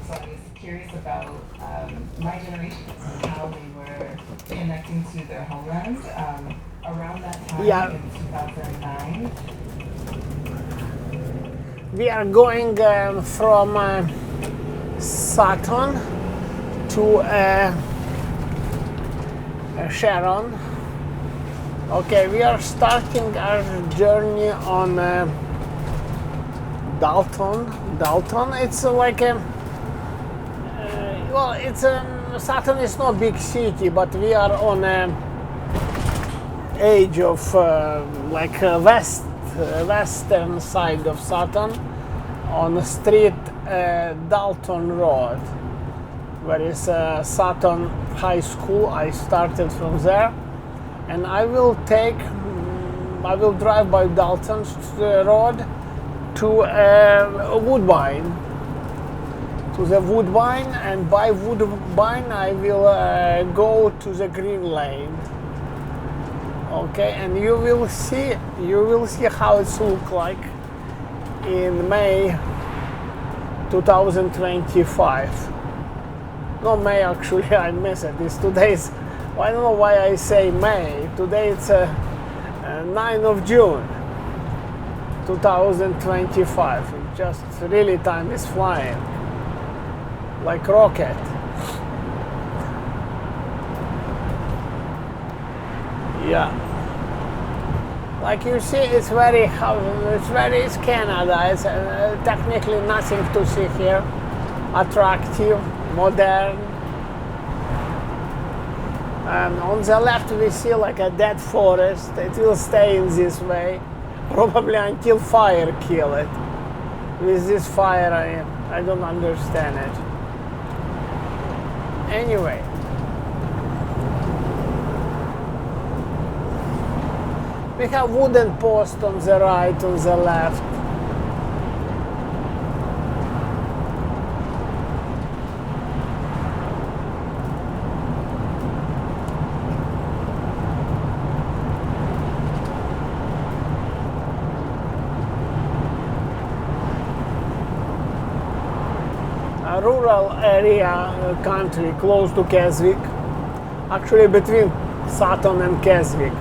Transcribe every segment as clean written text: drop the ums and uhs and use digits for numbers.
So I was curious about my generation and how they were connecting to their homeland around that time in 2009. We are going from Sutton to Sharon. Okay, we are starting our journey on Dalton. It's like a Sutton is not big city, but we are on edge of western side of Sutton, on the street Dalton Road, where is Sutton High School. I started from there, and I will drive by Dalton Road to Woodbine, and by Woodbine I will go to the Green Lane. Okay, and you will see how it's look like in May 2025. No, May, actually, I miss it. It's today's. I don't know why I say May. Today it's 9th of June 2025. It just really time is flying like rocket. Yeah, like you see, it's Canada. It's technically nothing to see here. Attractive, modern. And on the left we see like a dead forest. It will stay in this way, probably until fire kill it. With this fire, I don't understand it. Anyway. We have wooden post on the right, on the left. A rural area, country close to Keswick, actually between Sutton and Keswick.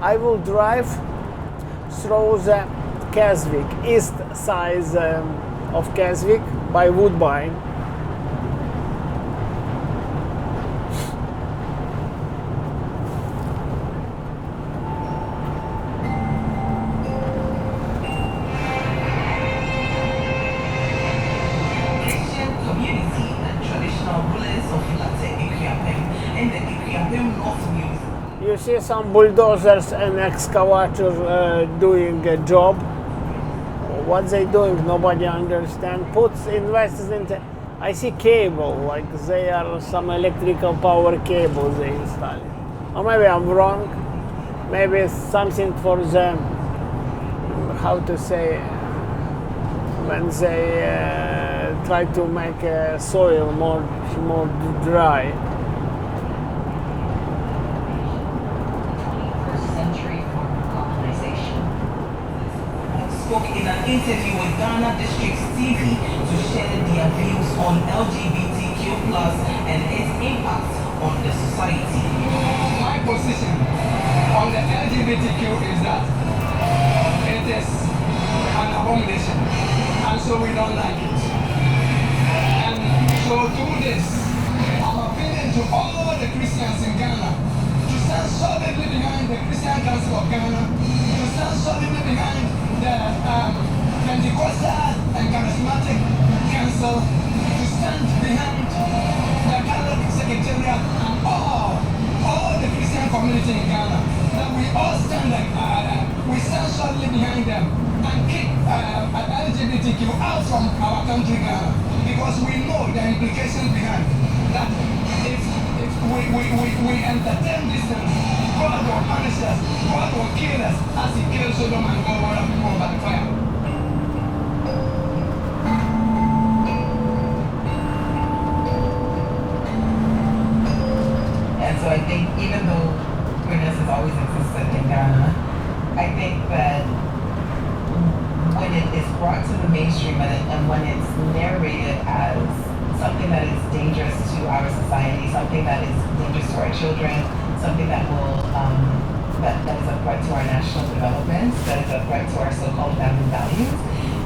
I will drive through the Keswick, east side of Keswick by Woodbine. Christian community and traditional rulers of Latte Ikriapem and the Ikriapem North News. You see some bulldozers and excavators doing a job. What they doing, nobody understand. Invests into. I see cable, like they are some electrical power cables they install. Or maybe I'm wrong. Maybe it's something for them. How to say? When they try to make soil more dry. Spoke in an interview with Ghana District's TV to share their views on LGBTQ+ and its impact on the society. My position on the LGBTQ is that it is an abomination, and so we don't like it. And so through this, I'm appealing to all the Christians in Ghana to stand solidly behind the Christian Council of Ghana, to stand solidly behind the Pentecostal and Charismatic Council, to stand behind the Catholic Secretariat and all the Christian community in Ghana. That we all stand solidly behind them and keep LGBTQ out from our country Ghana, because we know the implications behind that. If we entertain these things, God will punish us, God will kill us as he killed Sodom and Gomorrah people by fire. And so I think even though queerness has always existed in Ghana, I think that when it is brought to the mainstream and when it's narrated as something that is dangerous to our society, something that is dangerous to our children, something that will that is a threat to our national development, that is a threat to our so-called family values,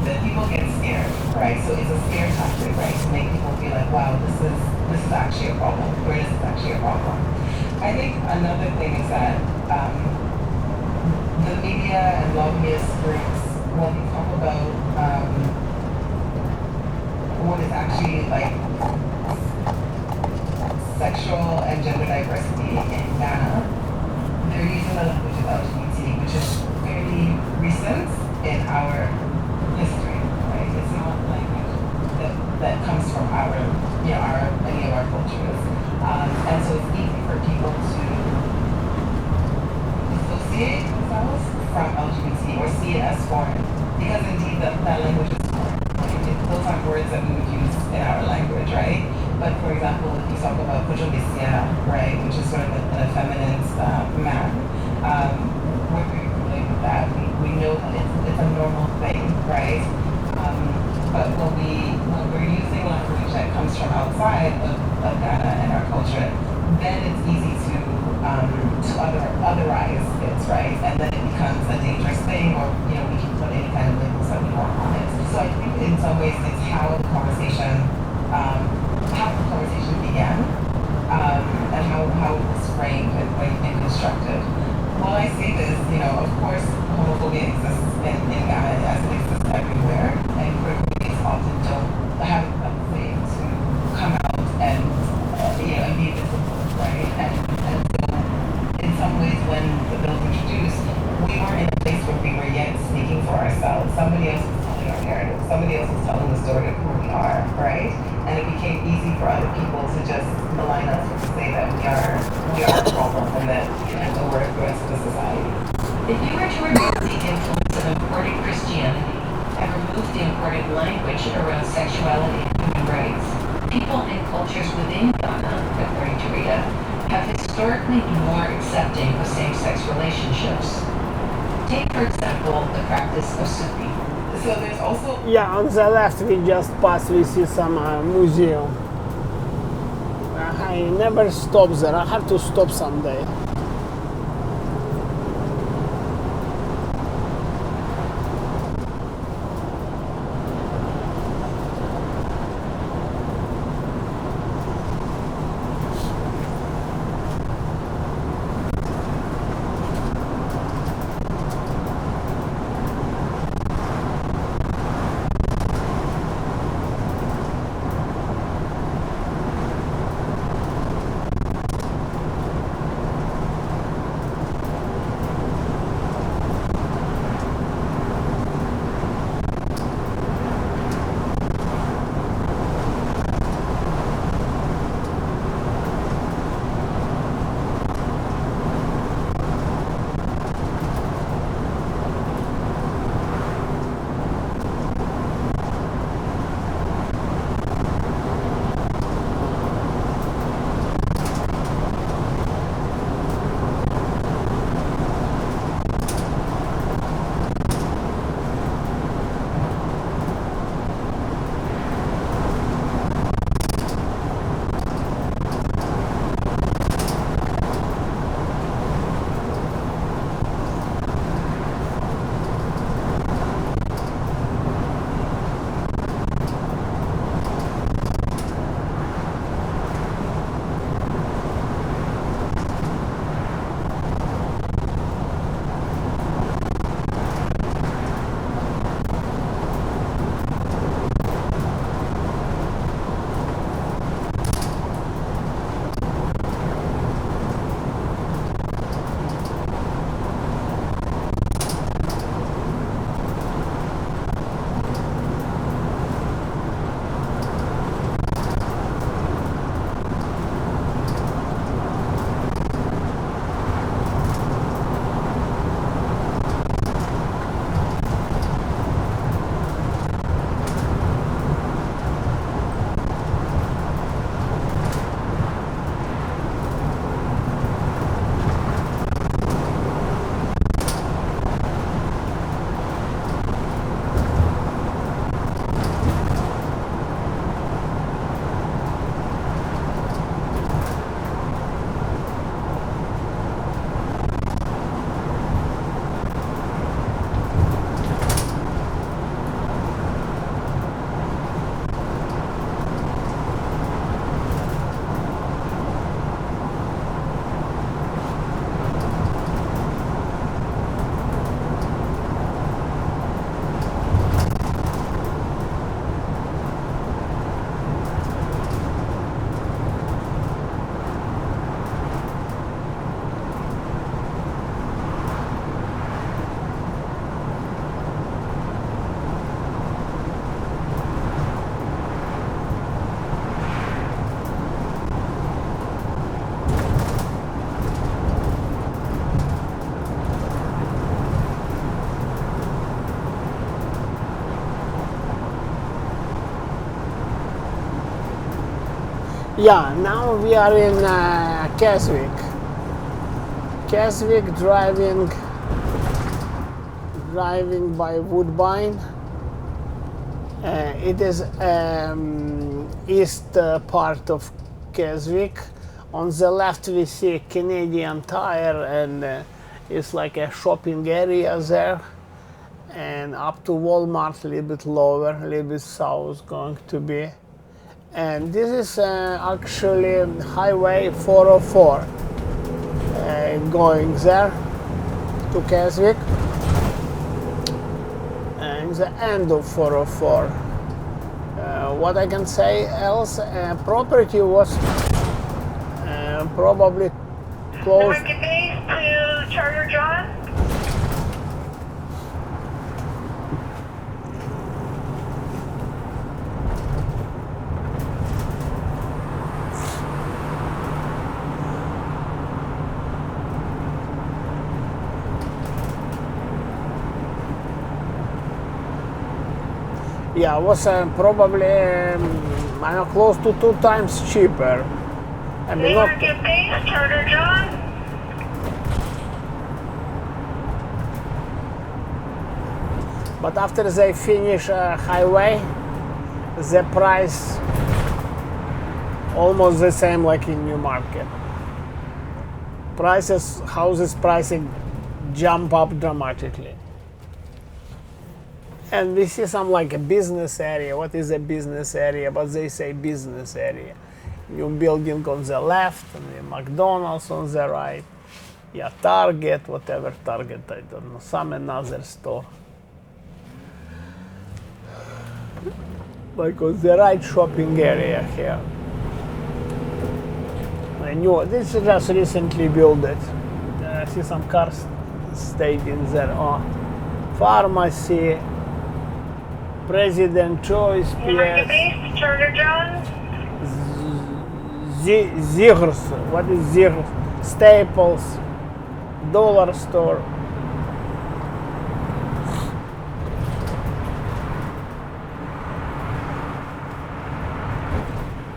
then people get scared, right? So it's a scare tactic, right? To make people feel like, wow, this is actually a problem, or this is actually a problem. I think another thing is that the media and lobbyist groups, when they talk about what is actually like sexual and gender diversity in Ghana, they're using the language of LGBT, which is fairly recent in our history, right? It's not language that comes from our, any of our cultures. And so it's easy for people to dissociate themselves from LGBT or see it as foreign, because indeed that language is foreign. Those aren't words that we would use in our language, right? But for example, if you talk about Kujobisia, right, which is sort of an effeminate man, we're very familiar with that. We know that it's a normal thing, right? But when we're using language that comes from outside of Ghana and our culture, then it's easy to otherize it, right? And then it becomes a dangerous thing, or we can put any kind of labels that we want on it. So I think in some ways it's how the conversation began, and how it was framed and constructed. While I say this, of course, homophobia exists in Ghana as it exists everywhere, and queer communities often don't have a way to come out and and be visible, right? And so, in some ways, when the bill was introduced, we weren't in a place where we were yet speaking for ourselves. Somebody else was telling our narrative. Somebody else was telling the story of who we are, right? And it became easy for other people to just malign us or to say that we are a problem and that we're a threat to the society. If you were to remove the influence of imported Christianity and remove the imported language around sexuality and human rights, people and cultures within Ghana, according to Rita, have historically been more accepting of same-sex relationships. Take, for example, the practice of Sutton. So there's also... Yeah, on the left we just pass, we see some museum. I never stop there, I have to stop someday. Yeah, now we are in Keswick. Keswick, driving by Woodbine. It is east part of Keswick. On the left we see Canadian Tire, and it's like a shopping area there. And up to Walmart, a little bit lower, a little bit south going to be. And this is actually Highway 404 going there to Keswick. And the end of 404. What I can say else, property was probably close. Market base to Charter John. Yeah, it was probably I know, close to 2 times cheaper. I mean, not, Market base, Charter John. but after they finish highway, the price almost the same like in Newmarket. Houses pricing jump up dramatically. And we see some like a business area. What is a business area? But they say business area. New building on the left, and the McDonald's on the right. Yeah, Target, whatever Target, I don't know, some another store. Like on the right shopping area here. This is just recently built it. I see some cars stayed in there. Oh, pharmacy, President Choice, Market PS, base, Charter John. Ziggers. What is Ziggers? Staples, dollar store.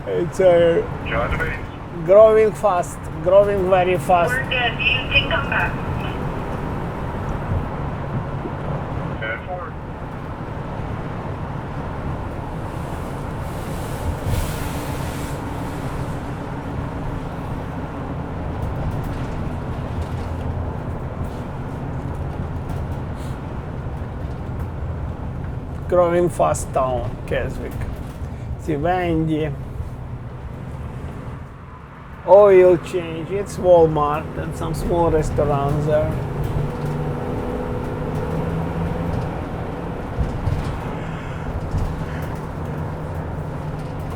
It's John base. growing fast, growing very fast. We're good. You can come back. 10-4. Growing fast town, Keswick. See Wendy. Oil change, it's Walmart and some small restaurants there.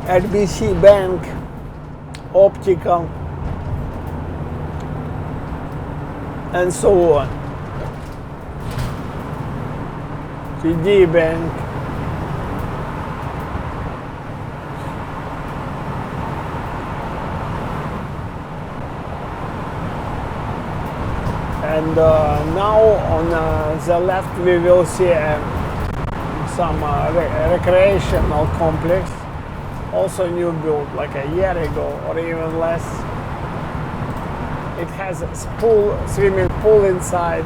RBC Bank, Optical, and so on. TD Bank. And now on the left we will see some recreational complex, also new build like a year ago or even less. It has a swimming pool inside.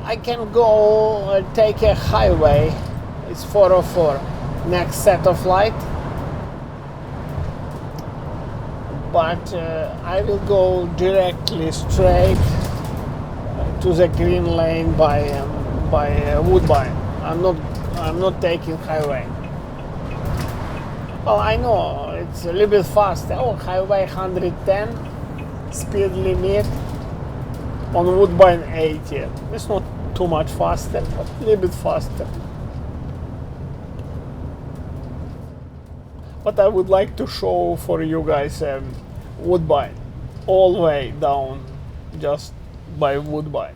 I can go take a highway. It's 404. Next set of light. But I will go directly straight to the green lane by Woodbine. I'm not taking highway. Well, I know it's a little bit faster. Oh, highway 110, speed limit on Woodbine 80. It's not too much faster, but a little bit faster. But I would like to show for you guys Woodbine, all the way down, just by Woodbine.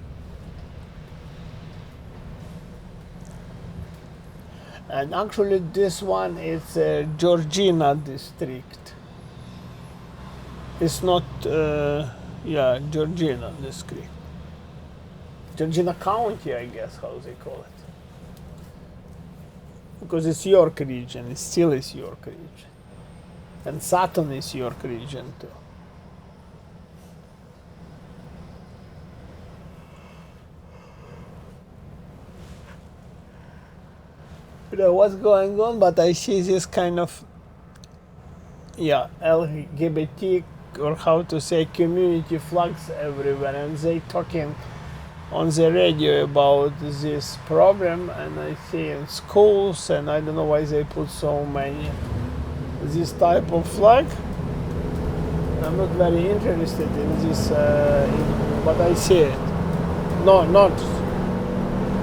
And actually this one is Georgina district. It's not, yeah, Georgina district. Georgina County, I guess, how they call it. Because it's York region, it still is York region. And Sutton is York region too. I don't know what's going on, but I see this kind of, yeah, LGBT, or how to say, community flags everywhere, and they talking on the radio about this problem, and I see in schools, and I don't know why they put so many this type of flag. I'm not very interested in this, but I see it. No, not.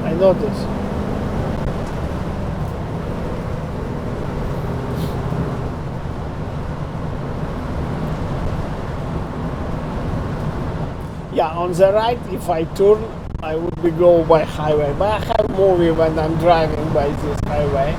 I notice. Yeah, on the right, if I turn, I would be go by highway. But I have movie when I'm driving by this highway.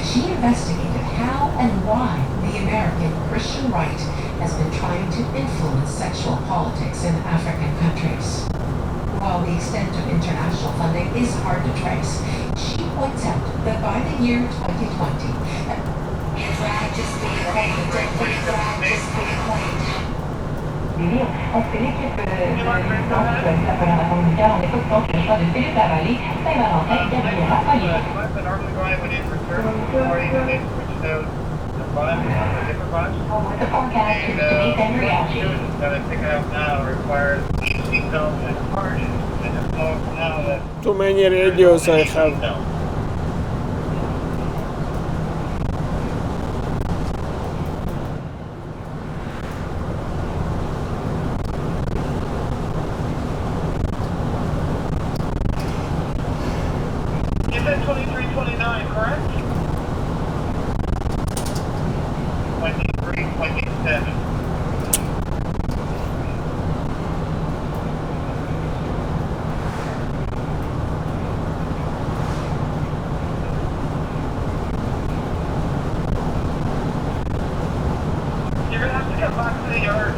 She investigated how and why the American Christian right has been trying to influence sexual politics in African countries. While the extent of international funding is hard to trace, she points out that by the year 2020, You on fait l'équipe de l'assistance qui s'appelle un républicain en époque tant que le choix de Philippe Lavallee, Saint-Valentin, Gabriela Olivier. The forecast is to meet and reality. Too many radios I have. You said 2329, correct? 2327. You're gonna have to come back to the yard.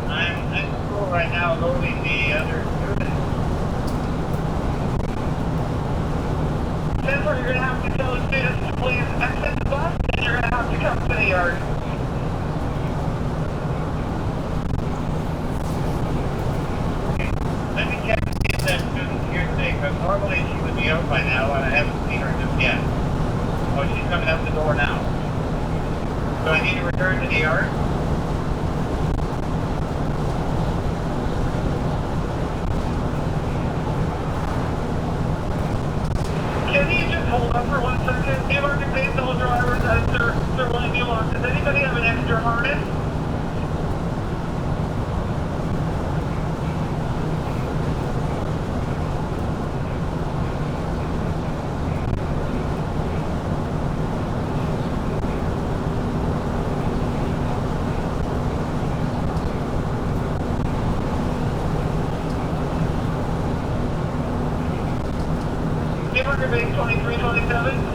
I'm at school right now loading the other students. Jennifer, you're gonna have to tell the students to please exit the bus, and you're gonna have to come to the yard. Let me check to see if that student's here today, because normally she would be out by now, and I haven't seen her just yet. Oh, she's coming out the door now. So I need to return to the yard? Can you just hold up for 1 second? Give our debate the drive. Does anybody have an extra harness? Neighborhood base 2327.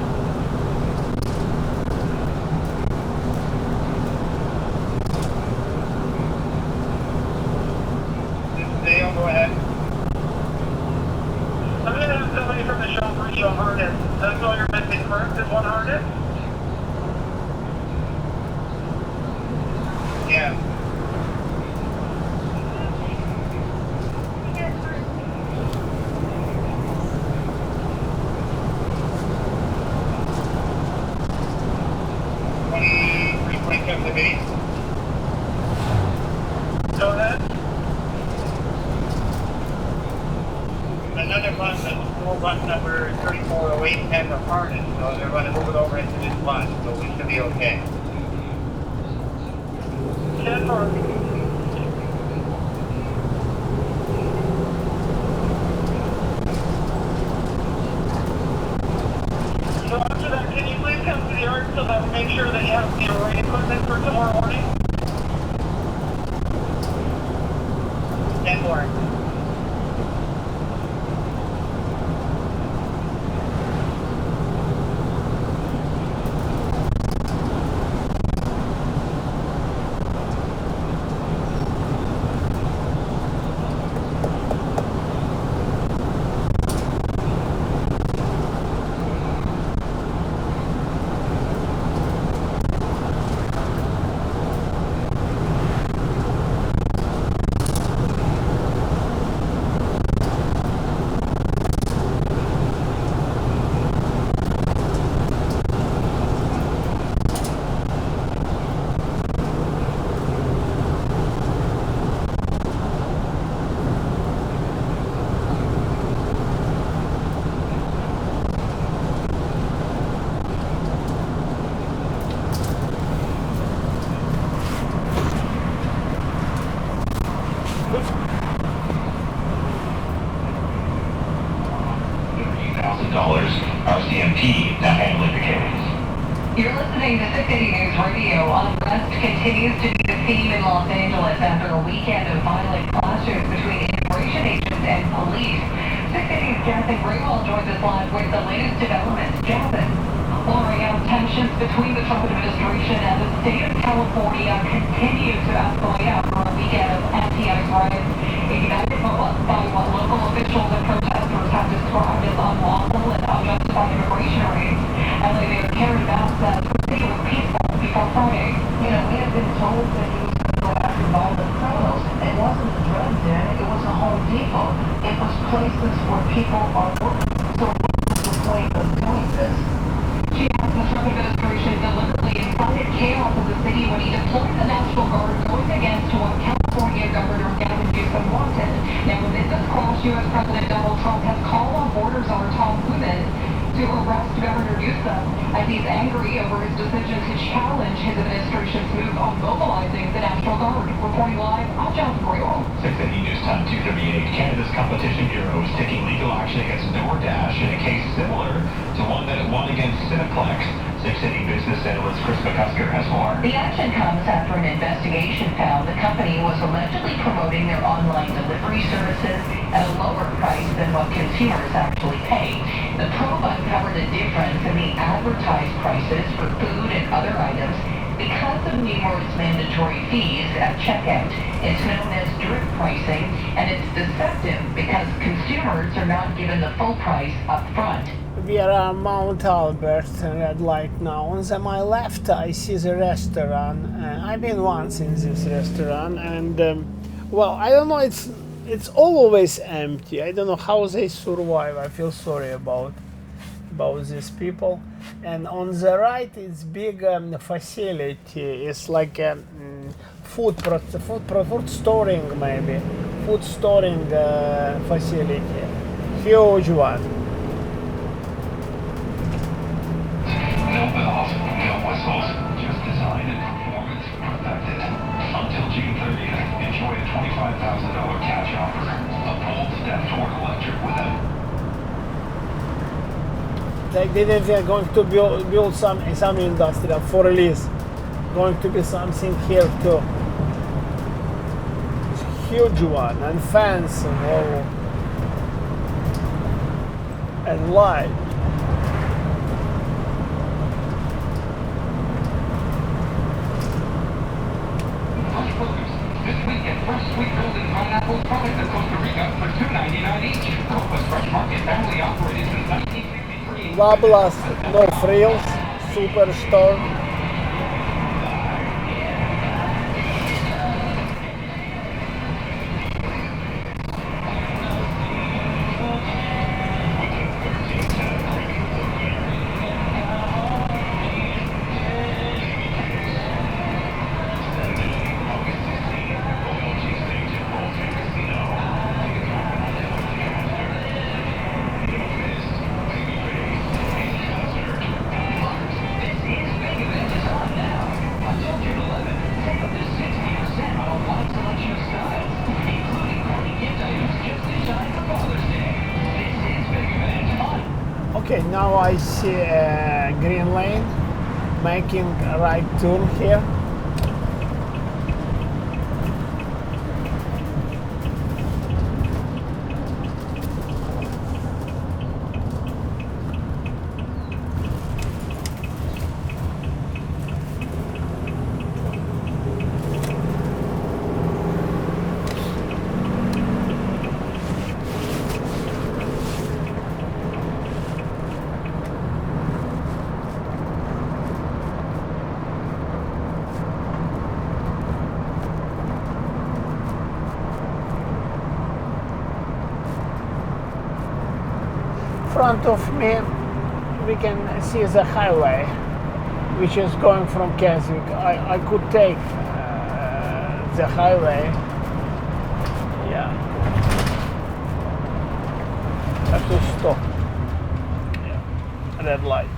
Dale, go ahead. I'm going to have somebody from the shop bring you a harness. That's all you're missing first is one harness? Yeah. The base. Go ahead. Another bus that's full bus number 3408 has a harness, so they're going to move it over into this bus, so we should be okay. 10-4. So after that, can you please come to the yard so that we make sure that you have the right equipment for tomorrow morning? 10-4. RCMP now handling the case. You're listening to 680 News Radio. Unrest continues to be the theme in Los Angeles after a weekend of violent clashes between immigration agents and police. 680's Jonathan Greenwald joins us live with the latest developments. Jonathan. Well, right now, tensions between the Trump administration and the state of California continue to escalate after a weekend of anti-ICE riots ignited by what local officials and protesters have described as unlawful and unjustified immigration raids. LA Mayor Karen Bass says the city was peaceful before Friday. You know, we have been told that he was going to go after violent criminals. It wasn't a drug den, it was a Home Depot. It was places where people are working. So what was the point of doing this? She asked the Trump administration deliberately incited chaos in the city when he deployed the National Guard, going against what California Governor Gavin Newsom wanted. Now, amid this clash, U.S. President Donald Trump has called on border czar Tom Cruise to arrest Governor Newsom as he's angry over his decision to challenge his administration's move on mobilizing the National Guard. Reporting live, I'm Jonathan Greenwald. 680 News Time 238. Canada's Competition Bureau is taking legal action against DoorDash in a case similar to one that it won against Cineplex. 680 business analyst Chris McCusker has more. The action comes after an investigation found the company was allegedly promoting their online delivery services at a lower price than what consumers actually pay. The probe uncovered a difference in the advertised prices for food and other items because of numerous mandatory fees at checkout. It's known as drip pricing, and it's deceptive because consumers are not given the full price up front. We are at Mount Albert red light now. On my left, I see the restaurant. I've been once in this restaurant, and well, I don't know. It's always empty. I don't know how they survive. I feel sorry about these people. And on the right, it's big facility. It's like a food storing maybe, food storing facility. Huge one. No bells, no whistles, just design and enjoy a $25,000 cash offer. A bold step toward electric without... They didn't they're going to build some industrial for release. Going to be something here too. It's a huge one and fence and light. Fresh produce. This week get fresh sweet golden pineapples from Costa Rica for $2.99 each. Copa's Fresh Market, family operated since 1963. Bablas, no frills, superstore. Okay, now I see a green lane, making a right turn here. Front of me we can see the highway which is going from Keswick. I could take the highway, yeah, have to stop, yeah. Red light.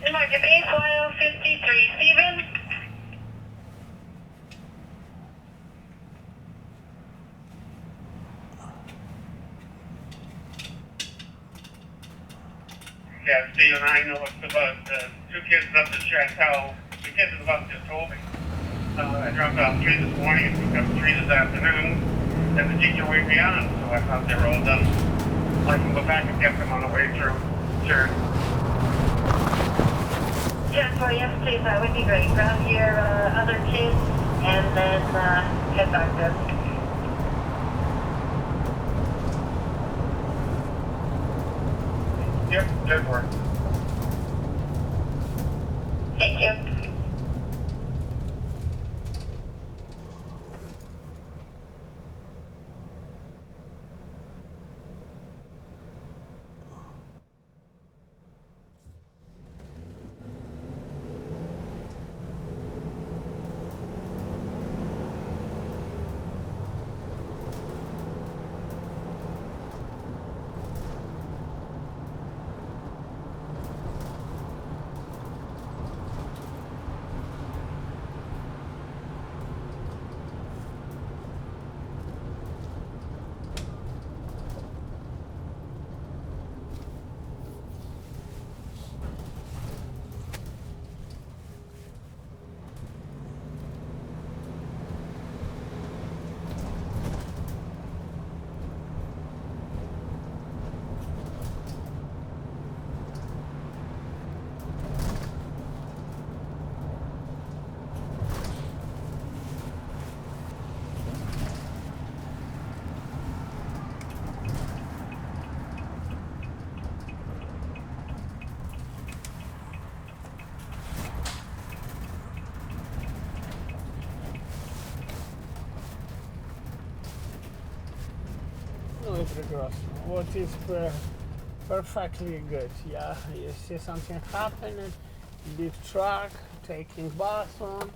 Market A, file 53, Stephen. Yeah, Stephen, I know it's about two kids up to Chantal. The kids in the bus just told me. I dropped off 3 this morning and picked up 3 this afternoon. Then the teacher waved me on, so I thought they were all done. I can go back and get them on the way through. Sure. Jennifer, yes, please, that would be great. Grab your other kids and then head back there. Yep, good work. Thank you. Ну и прекрасно. Вот теперь Perfectly good. Yeah, you see something happening, big truck taking bus on.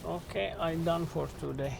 Okay, I'm done for today.